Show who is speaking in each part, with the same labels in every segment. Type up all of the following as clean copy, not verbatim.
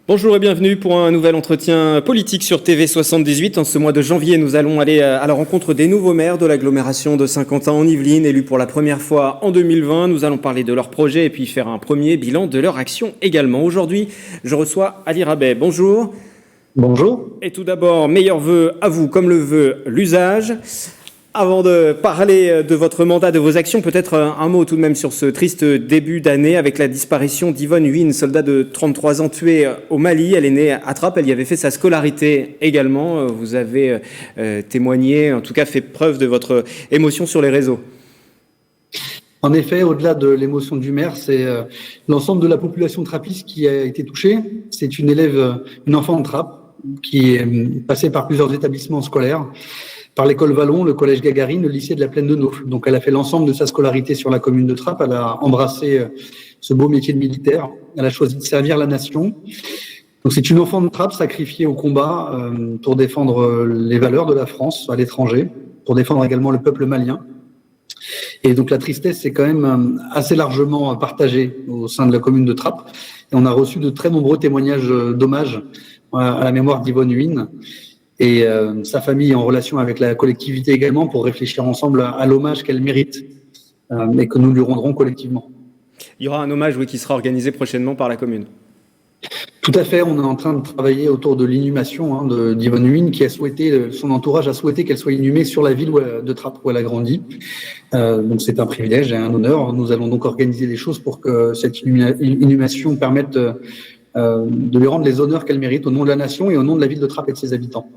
Speaker 1: Bonjour et bienvenue pour un nouvel entretien politique sur TV78. En ce mois de janvier, nous allons aller à la rencontre des nouveaux maires de l'agglomération de Saint-Quentin en Yvelines, élus pour la première fois en 2020. Nous allons parler de leurs projets et puis faire un premier bilan de leur action également. Aujourd'hui, je reçois Ali Rabet. Bonjour.
Speaker 2: Bonjour.
Speaker 1: Et tout d'abord, meilleurs vœux à vous comme le veut l'usage. Avant de parler de votre mandat, de vos actions, peut-être un mot tout de même sur ce triste début d'année avec la disparition d'Yvonne Huynh, soldat de 33 ans tué au Mali. Elle est née à Trappes, elle y avait fait sa scolarité également. Vous avez témoigné, en tout cas fait preuve de votre émotion sur les réseaux.
Speaker 2: En effet, au-delà de l'émotion du maire, c'est l'ensemble de la population trappiste qui a été touchée. C'est une élève, une enfant de Trappes, qui est passée par plusieurs établissements scolaires, par l'école Vallon, le collège Gagarine, le lycée de la Plaine de Naufle. Donc elle a fait l'ensemble de sa scolarité sur la commune de Trappes, elle a embrassé ce beau métier de militaire, elle a choisi de servir la nation. Donc c'est une enfant de Trappes sacrifiée au combat pour défendre les valeurs de la France à l'étranger, pour défendre également le peuple malien. Et donc la tristesse c'est quand même assez largement partagée au sein de la commune de Trappes. Et on a reçu de très nombreux témoignages d'hommage à la mémoire d'Yvonne Huynh. Et sa famille est en relation avec la collectivité également pour réfléchir ensemble à l'hommage qu'elle mérite et que nous lui rendrons collectivement.
Speaker 1: Il y aura un hommage qui sera organisé prochainement par la commune.
Speaker 2: Tout à fait, on est en train de travailler autour de l'inhumation d'Yvonne Huynh qui a souhaité, son entourage a souhaité qu'elle soit inhumée sur la ville de Trappes où elle a grandi. Donc c'est un privilège et un honneur. Nous allons donc organiser des choses pour que cette inhumation permette de lui rendre les honneurs qu'elle mérite au nom de la nation et au nom de la ville de Trappes et de ses habitants.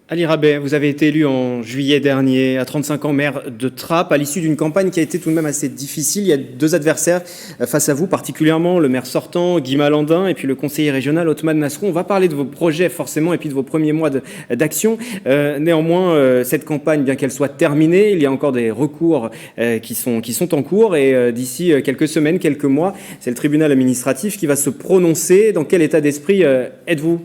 Speaker 1: Ali Rabet, vous avez été élu en juillet dernier, à 35 ans, maire de Trappes, à l'issue d'une campagne qui a été tout de même assez difficile. Il y a deux adversaires face à vous, particulièrement le maire sortant, Guy Malandin, et puis le conseiller régional, Othmane Nasrou. On va parler de vos projets, forcément, et puis de vos premiers mois d'action. Néanmoins, cette campagne, bien qu'elle soit terminée, il y a encore des recours qui sont en cours, et d'ici quelques semaines, quelques mois, c'est le tribunal administratif qui va se prononcer. Dans quel état d'esprit êtes-vous ?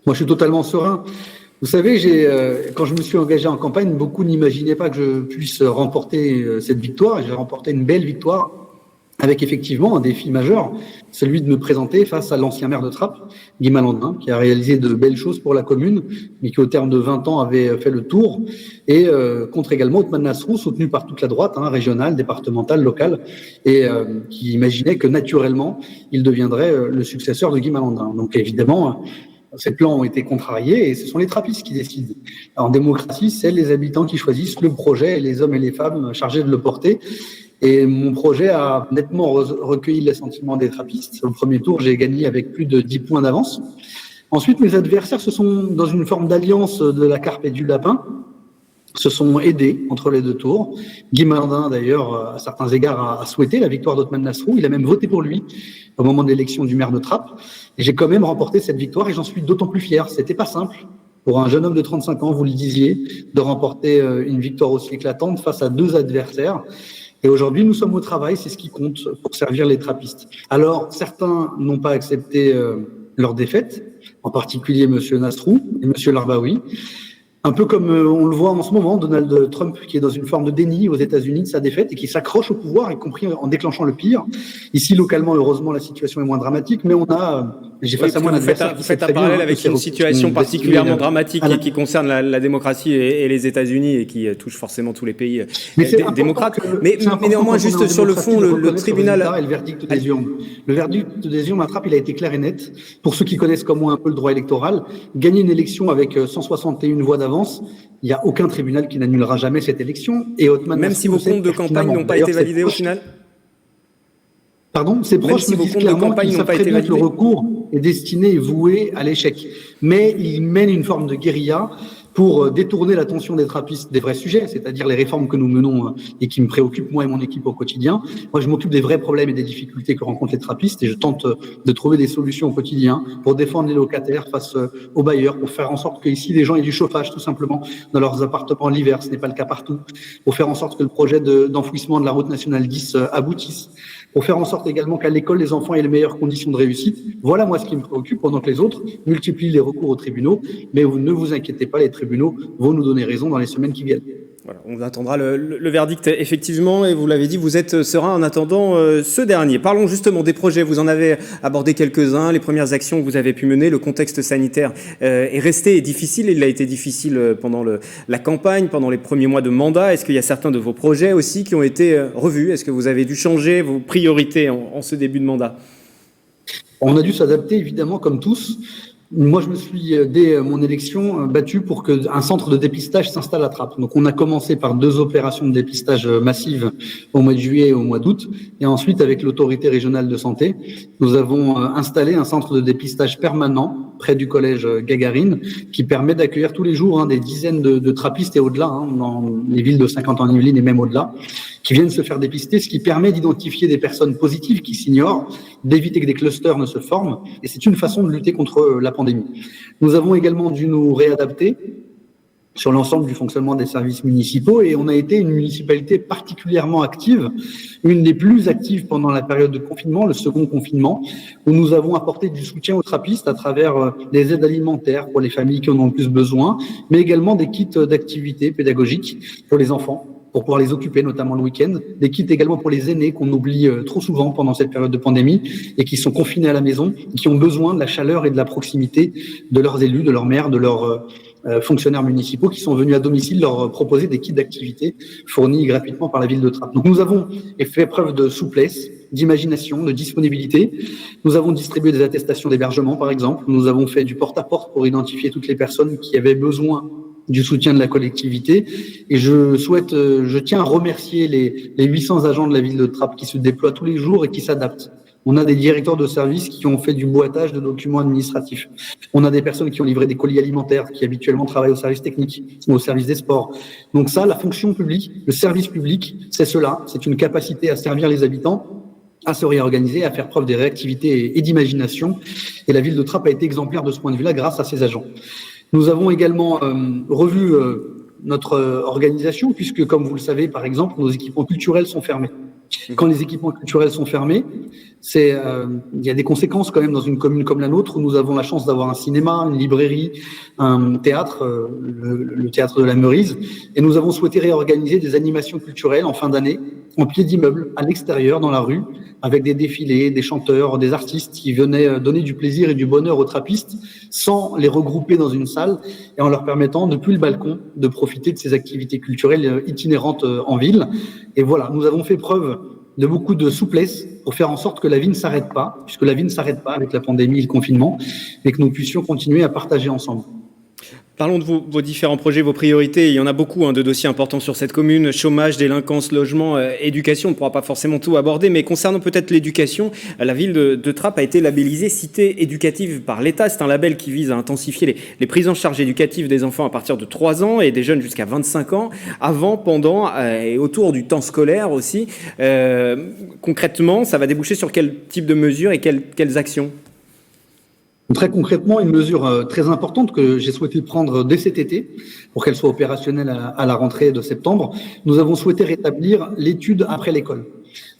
Speaker 2: Moi, je suis totalement serein. Vous savez, quand je me suis engagé en campagne, beaucoup n'imaginaient pas que je puisse remporter cette victoire. J'ai remporté une belle victoire avec effectivement un défi majeur, celui de me présenter face à l'ancien maire de Trappes, Guy Malandin, qui a réalisé de belles choses pour la commune, mais qui au terme de 20 ans avait fait le tour, et contre également Othmane Nasrou, soutenu par toute la droite, régionale, départementale, locale, et qui imaginait que naturellement, il deviendrait le successeur de Guy Malandin. Donc évidemment, ces plans ont été contrariés et ce sont les trappistes qui décident. En démocratie, c'est les habitants qui choisissent le projet et les hommes et les femmes chargés de le porter. Et mon projet a nettement recueilli l'assentiment des trappistes. Au premier tour, j'ai gagné avec plus de 10 points d'avance. Ensuite, mes adversaires se sont, dans une forme d'alliance de la carpe et du lapin, se sont aidés entre les deux tours. Guy Malandin, d'ailleurs, à certains égards, a souhaité la victoire d'Othmane Nasrou. Il a même voté pour lui au moment de l'élection du maire de Trappes. Et j'ai quand même remporté cette victoire et j'en suis d'autant plus fier. C'était pas simple pour un jeune homme de 35 ans, vous le disiez, de remporter une victoire aussi éclatante face à deux adversaires. Et aujourd'hui, nous sommes au travail, c'est ce qui compte pour servir les trappistes. Alors, certains n'ont pas accepté leur défaite, en particulier M. Nasrou et M. Larbaoui. Un peu comme on le voit en ce moment, Donald Trump qui est dans une forme de déni aux États-Unis de sa défaite et qui s'accroche au pouvoir, y compris en déclenchant le pire. Ici, localement, heureusement, la situation est moins dramatique, mais on a...
Speaker 1: J'ai face à moi un adversaire qui fait un parallèle avec une situation particulièrement dramatique qui concerne la démocratie et les États-Unis et qui touche forcément tous les pays démocrates. Mais néanmoins, juste sur le fond, le tribunal...
Speaker 2: Et le verdict des urnes. Le verdict des urnes à Trappes, il a été clair et net. Pour ceux qui connaissent comme moi un peu le droit électoral, gagner une élection avec 161 voix d'avance, il n'y a aucun tribunal qui n'annulera jamais cette élection. Et
Speaker 1: même si vos comptes de campagne n'ont pas été validés au final ?
Speaker 2: Pardon, c'est proche,
Speaker 1: si vos comptes de campagne n'ont pas été validés.
Speaker 2: Le recours est destiné et voué à l'échec. Mais il mène une forme de guérilla pour détourner l'attention des trappistes des vrais sujets, c'est-à-dire les réformes que nous menons et qui me préoccupent, moi et mon équipe, au quotidien. Moi, je m'occupe des vrais problèmes et des difficultés que rencontrent les trappistes et je tente de trouver des solutions au quotidien pour défendre les locataires face aux bailleurs, pour faire en sorte qu'ici, les gens aient du chauffage, tout simplement, dans leurs appartements l'hiver. Ce n'est pas le cas partout. Pour faire en sorte que le projet d'enfouissement de la route nationale 10 aboutisse. Pour faire en sorte également qu'à l'école, les enfants aient les meilleures conditions de réussite. Voilà, moi, ce qui me préoccupe, pendant que les autres multiplient les recours aux tribunaux. Mais ne vous inquiétez pas, les tribunaux vont nous donner raison dans les semaines qui viennent.
Speaker 1: Voilà, on attendra le verdict, effectivement, et vous l'avez dit, vous êtes serein en attendant ce dernier. Parlons justement des projets, vous en avez abordé quelques-uns, les premières actions que vous avez pu mener. Le contexte sanitaire est resté difficile, il a été difficile pendant la campagne, pendant les premiers mois de mandat. Est-ce qu'il y a certains de vos projets aussi qui ont été revus? Est-ce que vous avez dû changer vos priorités en ce début de mandat?
Speaker 2: On a dû s'adapter, évidemment, comme tous. Moi, je me suis, dès mon élection, battu pour qu'un centre de dépistage s'installe à Trappes. Donc, on a commencé par 2 opérations de dépistage massives au mois de juillet et au mois d'août. Et ensuite, avec l'autorité régionale de santé, nous avons installé un centre de dépistage permanent près du collège Gagarine qui permet d'accueillir tous les jours des dizaines de trappistes et au-delà, dans les villes de Saint-Quentin-en-Yvelines et même au-delà, qui viennent se faire dépister, ce qui permet d'identifier des personnes positives qui s'ignorent, d'éviter que des clusters ne se forment, et c'est une façon de lutter contre la pandémie. Nous avons également dû nous réadapter sur l'ensemble du fonctionnement des services municipaux, et on a été une municipalité particulièrement active, une des plus actives pendant la période de confinement, le second confinement, où nous avons apporté du soutien aux trappistes à travers des aides alimentaires pour les familles qui en ont le plus besoin, mais également des kits d'activités pédagogiques pour les enfants, pour pouvoir les occuper, notamment le week-end. Des kits également pour les aînés qu'on oublie trop souvent pendant cette période de pandémie et qui sont confinés à la maison, et qui ont besoin de la chaleur et de la proximité de leurs élus, de leurs maires, de leurs fonctionnaires municipaux qui sont venus à domicile leur proposer des kits d'activité fournis gratuitement par la ville de Trappes. Donc nous avons fait preuve de souplesse, d'imagination, de disponibilité. Nous avons distribué des attestations d'hébergement, par exemple. Nous avons fait du porte-à-porte pour identifier toutes les personnes qui avaient besoin du soutien de la collectivité. Et je tiens à remercier les 800 agents de la ville de Trappes qui se déploient tous les jours et qui s'adaptent. On a des directeurs de services qui ont fait du boitage de documents administratifs. On a des personnes qui ont livré des colis alimentaires, qui habituellement travaillent au service technique ou au service des sports. Donc ça, la fonction publique, le service public, c'est cela. C'est une capacité à servir les habitants, à se réorganiser, à faire preuve de réactivité et d'imagination. Et la ville de Trappes a été exemplaire de ce point de vue-là grâce à ses agents. Nous avons également revu notre organisation, puisque, comme vous le savez, par exemple, nos équipements culturels sont fermés. Quand les équipements culturels sont fermés, il y a des conséquences quand même dans une commune comme la nôtre, où nous avons la chance d'avoir un cinéma, une librairie, un théâtre, le théâtre de la Meurise, et nous avons souhaité réorganiser des animations culturelles en fin d'année, en pied d'immeuble, à l'extérieur, dans la rue, avec des défilés, des chanteurs, des artistes qui venaient donner du plaisir et du bonheur aux trappistes, sans les regrouper dans une salle et en leur permettant, depuis le balcon, de profiter de ces activités culturelles itinérantes en ville. Et voilà, nous avons fait preuve de beaucoup de souplesse pour faire en sorte que la vie ne s'arrête pas, puisque la vie ne s'arrête pas avec la pandémie et le confinement, mais que nous puissions continuer à partager ensemble.
Speaker 1: Parlons de vos différents projets, vos priorités. Il y en a beaucoup de dossiers importants sur cette commune. Chômage, délinquance, logement, éducation. On ne pourra pas forcément tout aborder, mais concernant peut-être l'éducation, la ville de Trappes a été labellisée cité éducative par l'État. C'est un label qui vise à intensifier les prises en charge éducatives des enfants à partir de 3 ans et des jeunes jusqu'à 25 ans, avant, pendant et autour du temps scolaire aussi. Concrètement, ça va déboucher sur quel type de mesures et quelles actions ?
Speaker 2: Très concrètement, une mesure très importante que j'ai souhaité prendre dès cet été pour qu'elle soit opérationnelle à la rentrée de septembre, nous avons souhaité rétablir l'étude après l'école.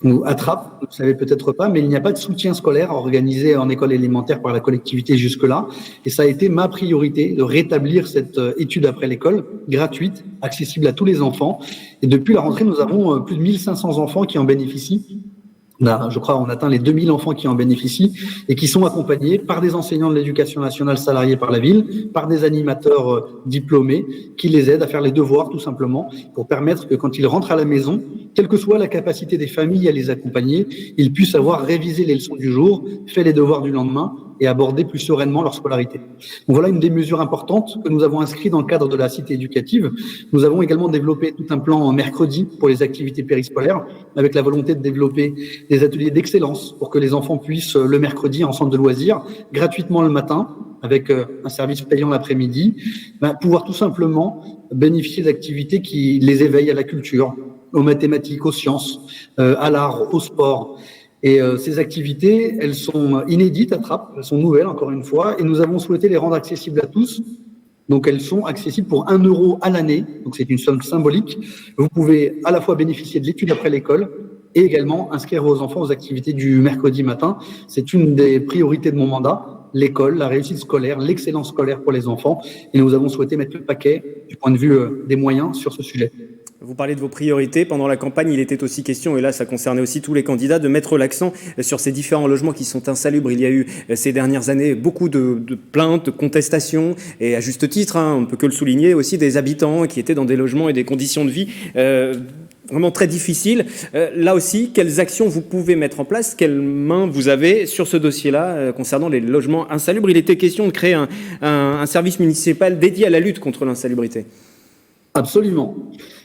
Speaker 2: Nous, à Trappes, vous ne savez peut-être pas, mais il n'y a pas de soutien scolaire organisé en école élémentaire par la collectivité jusque-là. Et ça a été ma priorité de rétablir cette étude après l'école, gratuite, accessible à tous les enfants. Et depuis la rentrée, nous avons plus de 1500 enfants qui en bénéficient. Là, je crois on atteint les 2000 enfants qui en bénéficient et qui sont accompagnés par des enseignants de l'éducation nationale salariés par la ville, par des animateurs diplômés qui les aident à faire les devoirs tout simplement pour permettre que quand ils rentrent à la maison, quelle que soit la capacité des familles à les accompagner, ils puissent avoir révisé les leçons du jour, fait les devoirs du lendemain et aborder plus sereinement leur scolarité. Donc voilà une des mesures importantes que nous avons inscrites dans le cadre de la cité éducative. Nous avons également développé tout un plan mercredi pour les activités périscolaires avec la volonté de développer des ateliers d'excellence pour que les enfants puissent le mercredi en centre de loisirs, gratuitement le matin, avec un service payant l'après-midi, pouvoir tout simplement bénéficier d'activités qui les éveillent à la culture, aux mathématiques, aux sciences, à l'art, au sport. Et ces activités, elles sont inédites à Trappes, elles sont nouvelles encore une fois, et nous avons souhaité les rendre accessibles à tous. Donc elles sont accessibles pour 1 € à l'année, donc c'est une somme symbolique. Vous pouvez à la fois bénéficier de l'étude après l'école et également inscrire vos enfants aux activités du mercredi matin. C'est une des priorités de mon mandat, l'école, la réussite scolaire, l'excellence scolaire pour les enfants. Et nous avons souhaité mettre le paquet du point de vue des moyens sur ce sujet.
Speaker 1: Vous parlez de vos priorités. Pendant la campagne, il était aussi question, et là ça concernait aussi tous les candidats, de mettre l'accent sur ces différents logements qui sont insalubres. Il y a eu ces dernières années beaucoup de plaintes, de contestations, et à juste titre, hein, on ne peut que le souligner, aussi des habitants qui étaient dans des logements et des conditions de vie vraiment très difficiles. Là aussi, quelles actions vous pouvez mettre en place? Quelles mains vous avez sur ce dossier-là concernant les logements insalubres? Il était question de créer un service municipal dédié à la lutte contre l'insalubrité.
Speaker 2: Absolument.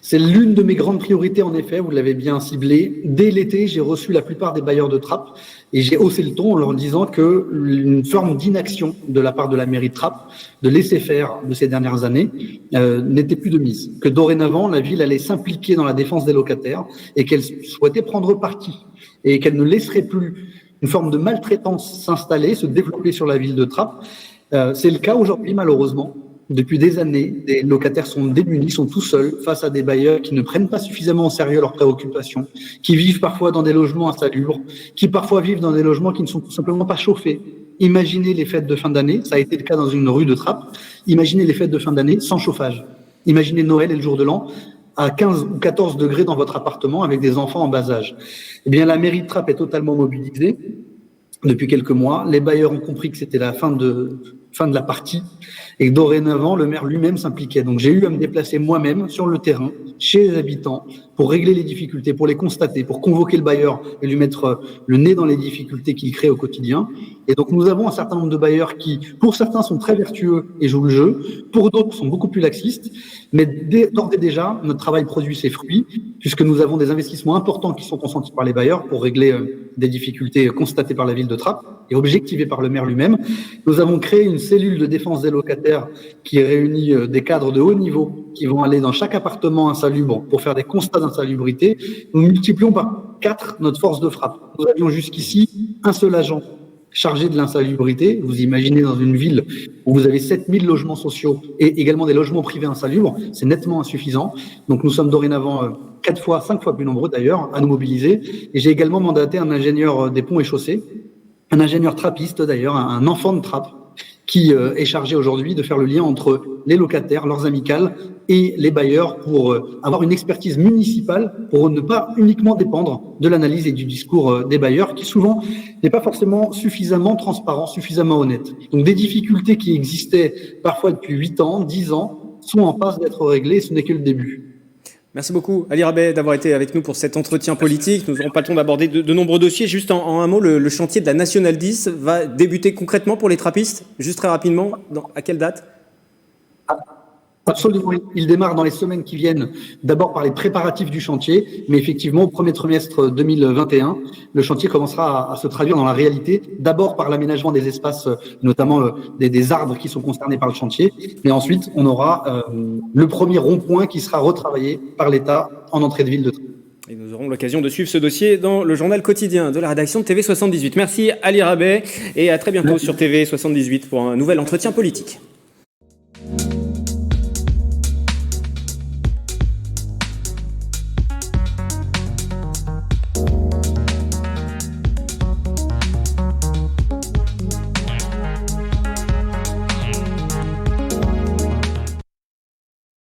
Speaker 2: C'est l'une de mes grandes priorités, en effet, vous l'avez bien ciblé. Dès l'été, j'ai reçu la plupart des bailleurs de Trappes et j'ai haussé le ton en leur disant qu'une forme d'inaction de la part de la mairie de Trappes, de laisser faire de ces dernières années, n'était plus de mise. Que dorénavant, la ville allait s'impliquer dans la défense des locataires et qu'elle souhaitait prendre parti et qu'elle ne laisserait plus une forme de maltraitance s'installer, se développer sur la ville de Trappes. C'est le cas aujourd'hui, malheureusement. Depuis des années, des locataires sont démunis, sont tout seuls face à des bailleurs qui ne prennent pas suffisamment au sérieux leurs préoccupations, qui vivent parfois dans des logements insalubres, qui parfois vivent dans des logements qui ne sont tout simplement pas chauffés. Imaginez les fêtes de fin d'année, ça a été le cas dans une rue de Trappes, imaginez les fêtes de fin d'année sans chauffage. Imaginez Noël et le jour de l'an à 15 ou 14 degrés dans votre appartement avec des enfants en bas âge. Eh bien, la mairie de Trappes est totalement mobilisée depuis quelques mois. Les bailleurs ont compris que c'était la fin de la partie et dorénavant, le maire lui-même s'impliquait. Donc, j'ai eu à me déplacer moi-même sur le terrain, chez les habitants, pour régler les difficultés, pour les constater, pour convoquer le bailleur et lui mettre le nez dans les difficultés qu'il crée au quotidien. Et donc, nous avons un certain nombre de bailleurs qui, pour certains, sont très vertueux et jouent le jeu, pour d'autres, sont beaucoup plus laxistes. Mais d'ores et déjà, notre travail produit ses fruits, puisque nous avons des investissements importants qui sont consentis par les bailleurs pour régler des difficultés constatées par la ville de Trappes et objectivées par le maire lui-même. Nous avons créé une cellule de défense des locataires qui réunit des cadres de haut niveau qui vont aller dans chaque appartement insalubre pour faire des constats d'insalubrité. Nous multiplions par 4 notre force de frappe. Nous avions jusqu'ici un seul agent chargé de l'insalubrité. Vous imaginez dans une ville où vous avez 7000 logements sociaux et également des logements privés insalubres, c'est nettement insuffisant. Donc nous sommes dorénavant 5 fois plus nombreux d'ailleurs à nous mobiliser. Et j'ai également mandaté un ingénieur des ponts et chaussées, un ingénieur trappiste d'ailleurs, un enfant de Trappes, qui est chargé aujourd'hui de faire le lien entre les locataires, leurs amicales et les bailleurs pour avoir une expertise municipale pour ne pas uniquement dépendre de l'analyse et du discours des bailleurs qui souvent n'est pas forcément suffisamment transparent, suffisamment honnête. Donc des difficultés qui existaient parfois depuis 8 ans, 10 ans sont en passe d'être réglées, ce n'est que le début.
Speaker 1: Merci beaucoup, Ali Rabet, d'avoir été avec nous pour cet entretien politique. Nous n'aurons pas le temps d'aborder de nombreux dossiers. Juste en un mot, le chantier de la Nationale 10 va débuter concrètement pour les trappistes, juste très rapidement. À quelle date?
Speaker 2: Absolument, il démarre dans les semaines qui viennent, d'abord par les préparatifs du chantier, mais effectivement, au premier trimestre 2021, le chantier commencera à se traduire dans la réalité, d'abord par l'aménagement des espaces, notamment des arbres qui sont concernés par le chantier, mais ensuite, on aura le premier rond-point qui sera retravaillé par l'État en entrée de ville de Trappes.
Speaker 1: Et nous aurons l'occasion de suivre ce dossier dans le journal quotidien de la rédaction de TV78. Merci Ali Rabet et à très bientôt sur TV78 pour un nouvel entretien politique.